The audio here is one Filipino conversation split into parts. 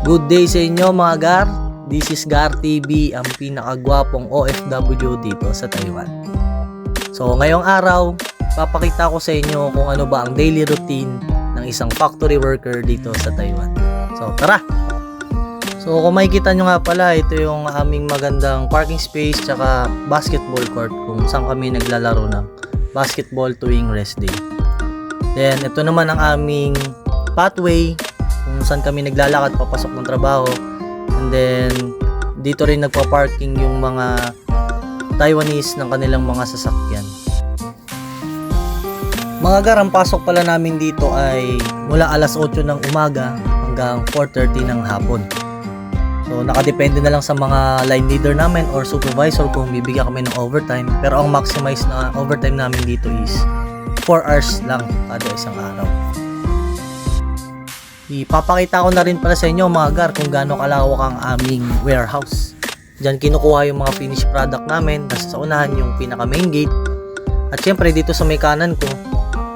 Good day sa inyo mga Gar. This is Gar TV, ang pinakagwapong OFW dito sa Taiwan. So ngayong araw, papakita ko sa inyo kung ano ba ang daily routine ng isang factory worker dito sa Taiwan. So tara! So kung makikita nyo nga pala, ito yung aming magandang parking space tsaka basketball court kung saan kami naglalaro ng basketball tuwing rest day. Then ito naman ang aming pathway kung saan kami naglalakad papasok ng trabaho. And then dito rin nagpa-parking yung mga Taiwanese ng kanilang mga sasakyan. Mga Gar, ang pasok pala namin dito ay mula alas 8 ng umaga hanggang 4:30 ng hapon. So nakadepende na lang sa mga line leader namin or supervisor kung bibigyan kami ng overtime. Pero ang maximize na overtime namin dito is 4 hours lang kada isang araw. Ipapakita ko na rin pala sa inyo mga Gar kung gaano kalawak ang aming warehouse. Diyan kinukuha yung mga finished product namin, tapos sa unahan yung pinaka main gate. At syempre dito sa may kanan ko,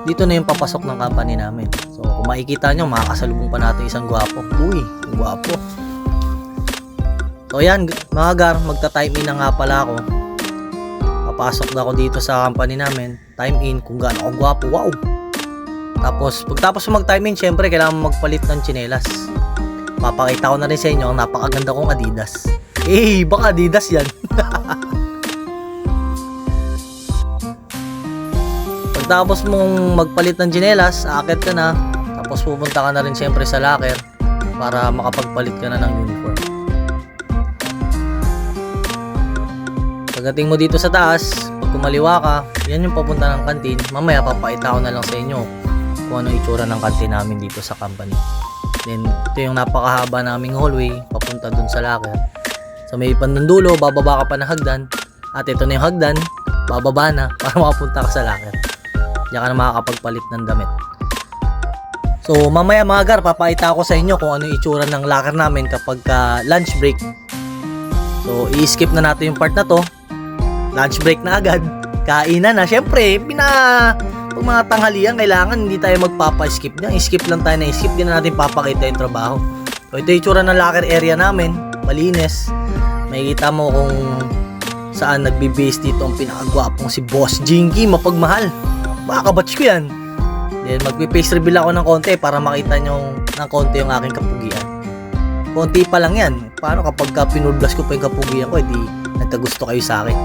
dito na yung papasok ng company namin. So kung makikita nyo, makakasalubong pa natin isang gwapo. Uy, gwapo. So yan mga Gar, magta-time in na nga pala ako. Papasok na ako dito sa company namin. Time in kung gaano ako gwapo. Wow! Tapos pagtapos mag-time in, syempre kailangan magpalit ng tsinelas. Papakita ko na rin sa inyo ang napakaganda kong Adidas. Baka Adidas yan. Pagtapos mong magpalit ng tsinelas, aakit ka na. Tapos pupunta ka na rin syempre sa locker para makapagpalit ka na ng uniform. Pagdating mo dito sa taas, pag kumaliwa ka, yan yung papunta ng kantin. Mamaya papakita ko na lang sa inyo kung ano itsura ng kantin namin dito sa company. Then ito yung napakahaba naming hallway papunta dun sa locker. Sa may pandulo, bababa ka pa ng hagdan. At ito na yung hagdan, bababa na para makapunta ka sa locker. Diyan ka na makakapagpalit ng damit. So mamaya mga Gar, papakita ko sa inyo kung ano itsura ng locker namin kapag lunch break. So i-skip na natin yung part na to. Lunch break na agad. Kainan na. Syempre, pag mga tanghalian, kailangan hindi tayo magpapa-skip niya. I-skip lang tayo na i-skip. Hindi na natin papakita yung trabaho. So, ito yung itsura ng locker area namin. Malinis. Makikita mo kung saan nagbe-base dito ang pinakagwapong si Boss Jinky. Mapagmahal. Baka batch ko yan. Then, magpe-face reveal ako ng konti para makita nyo ng konti yung aking kapugian. Konti pa lang yan. Paano kapag pinulblas ko pa yung kapugian ko, edi nagkagusto kayo sa akin.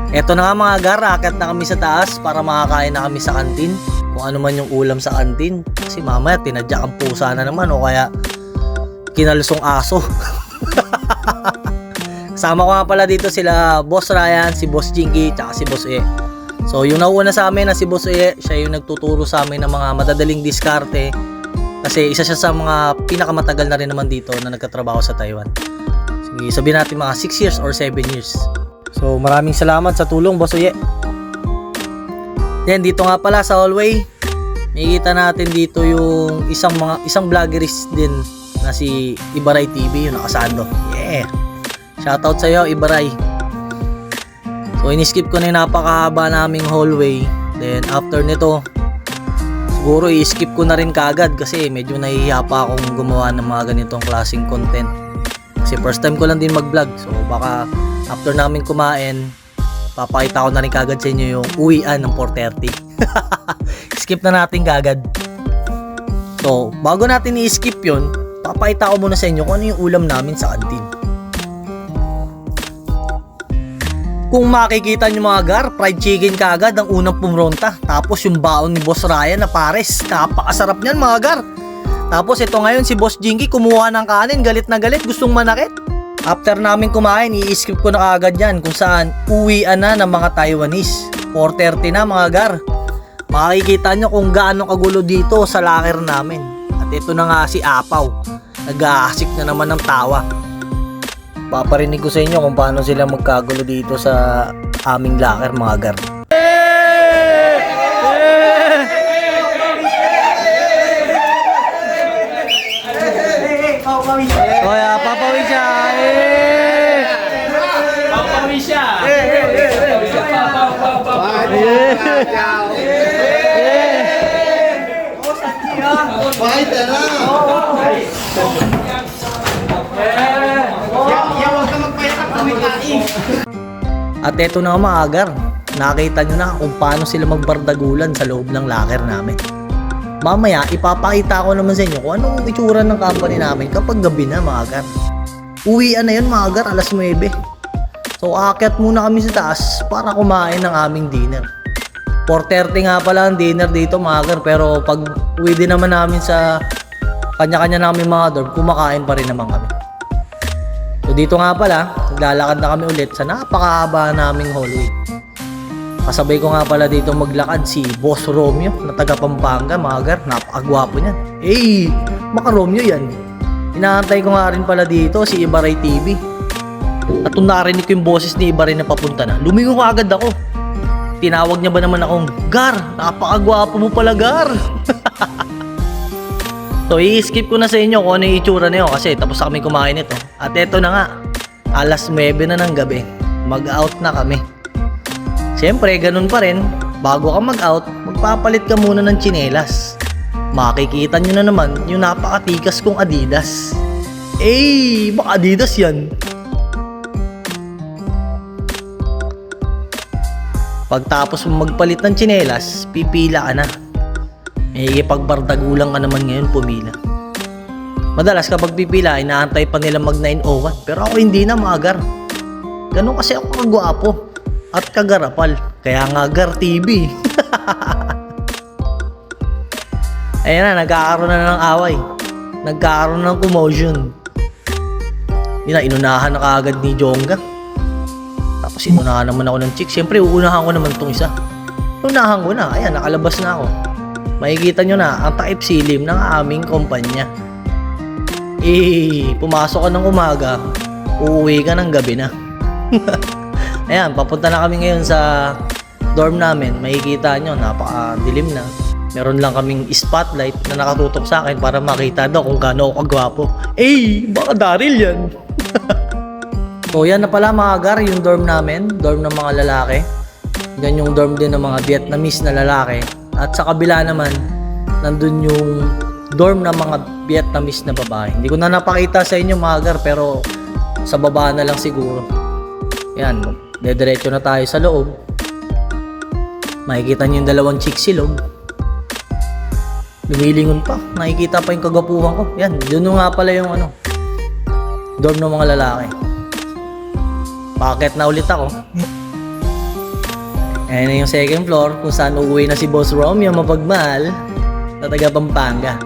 Eto na nga mga Gar, akit na kami sa taas para makakain na kami sa kantin. Kung ano man yung ulam sa kantin. Kasi mamaya tinadyak ang pusa na naman o kaya kinalusong aso. Kasama ko nga pala dito sila Boss Ryan, si Boss Jinky, tsaka si Boss E. So yung nauna sa amin na si Boss E, siya yung nagtuturo sa amin ng mga madadaling diskarte. Kasi isa siya sa mga pinakamatagal na rin naman dito na nagkatrabaho sa Taiwan. Sige, sabihin natin mga 6 years or 7 years. So maraming salamat sa tulong Boss Oye. Yan, dito nga pala sa hallway, makikita natin dito yung isang vloggerist din na si Ibaray TV, yung nakasando. Yeah! Shoutout sa iyo Ibaray. So in-skip ko na yung napakahaba naming hallway. Then after nito, siguro i-skip ko na rin kaagad kasi medyo nahihiya pa akong gumawa ng mga ganitong klaseng content. Kasi first time ko lang din mag-vlog. So baka after namin kumain, papakita ko na rin kagad sa inyo yung uwian ng 4:30. Skip na natin kagad. So, bago natin i-skip yun, papakita ko muna sa inyo kung ano yung ulam namin sa kantin. Kung makikita nyo mga Gar, fried chicken kagad ang unang pumronta. Tapos yung baon ni Boss Ryan na pares. Napakasarap niyan mga Gar. Tapos ito ngayon si Boss Jinky kumuha ng kanin, galit na galit, gustong manakit. After namin kumain, i-skip ko na kaagad yan kung saan uwian na ng mga Taiwanese. 4:30 na mga Gar. Makikita nyo kung gaano kagulo dito sa locker namin. At ito na nga si Apaw. Nag-aasik na naman ng tawa. Paparinig ko sa inyo kung paano sila magkagulo dito sa aming locker mga Gar. Oya, papawin siya. Papawin siya. Papawin siya. At eto na mga agar, nakita nyo na kung paano sila magbardagulan sa loob ng locker namin. Mamaya, ipapakita ko naman sa inyo kung anong itsura ng company namin kapag gabi na mga agar. Uwian na yun mga agar, alas 9. So aakyat muna kami sa taas para kumain ng aming dinner. 4:30 nga pala ang dinner dito mga agar, pero pag uwi din naman namin sa kanya-kanya namin mga dorm, kumakain pa rin naman kami. So dito nga pala, naglalakad na kami ulit sa napakahaba naming hallway. Kasabay ko nga pala dito maglakad si Boss Romeo na taga Pampanga mga agar, napakagwapo niyan. Hey, maka Romeo yan. Inaantay ko nga rin pala dito si Ibaray TV. At nung narinig ko yung boses ni Ibaray na papunta na, lumingon ko agad ako. Tinawag niya ba naman akong, Gar, napakagwapo mo pala Gar. So i-skip ko na sa inyo kung ano yung itsura na yun kasi tapos na kami kumain ito. At eto na nga, alas 9 na ng gabi, mag-out na kami. Siyempre, ganun pa rin, bago ka mag-out, magpapalit ka muna ng tsinelas. Makikita nyo na naman yung napakatikas kong Adidas. Baka Adidas yan. Pagtapos mo magpalit ng tsinelas, pipila ka na. Pagbardagulang ka naman ngayon pumila. Madalas kapag pipila, inaantay pa nila mag 9:01. Pero ako hindi na maagar. Ganun kasi ako kagwapo at kagarapal. Kaya nga Gar TV. Ayan na, nagkakaroon na ng away. Nagkakaroon ng commotion. Inunahan na kaagad ni Jongga. Tapos inunahan naman ako ng chick. Siyempre, uunahan ko naman itong isa. Unahan ko na. Ayan, nakalabas na ako. Makikita nyo na ang takip silim ng aming kumpanya. Pumasok ka ng umaga, uuwi ka ng gabi na. Ayan, papunta na kami ngayon sa dorm namin. Makikita nyo, napakadilim na. Meron lang kaming spotlight na nakatutok sa akin para makita daw kung gaano ako kagwapo. Baka Daryl yan. So yan na pala mga agar, yung dorm namin, dorm ng mga lalaki. Yan yung dorm din ng mga Vietnamese na lalaki. At sa kabila naman, nandun yung dorm ng mga Vietnamese na babae. Hindi ko na napakita sa inyo mga agar, pero sa baba na lang siguro. Yan, dediretso na tayo sa loob. Makikita nyo yung dalawang chick silog. Lumilingon pa, nakikita pa yung kagapuhan ko. Yan, dun nga pala yung dorm ng mga lalaki. Bakit na ulit ako? Ayan na yung second floor kung saan uuwi na si Boss Romeo mapagmahal na taga Pampanga.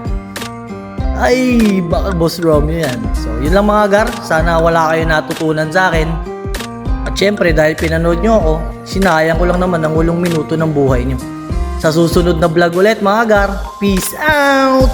Baka Boss Romeo yan. So yun lang mga agar, sana wala kayo natutunan sa akin. At syempre dahil pinanood nyo ako, sinayang ko lang naman ang 8 minuto ng buhay nyo. Sa susunod na vlog ulit mga agar, peace out!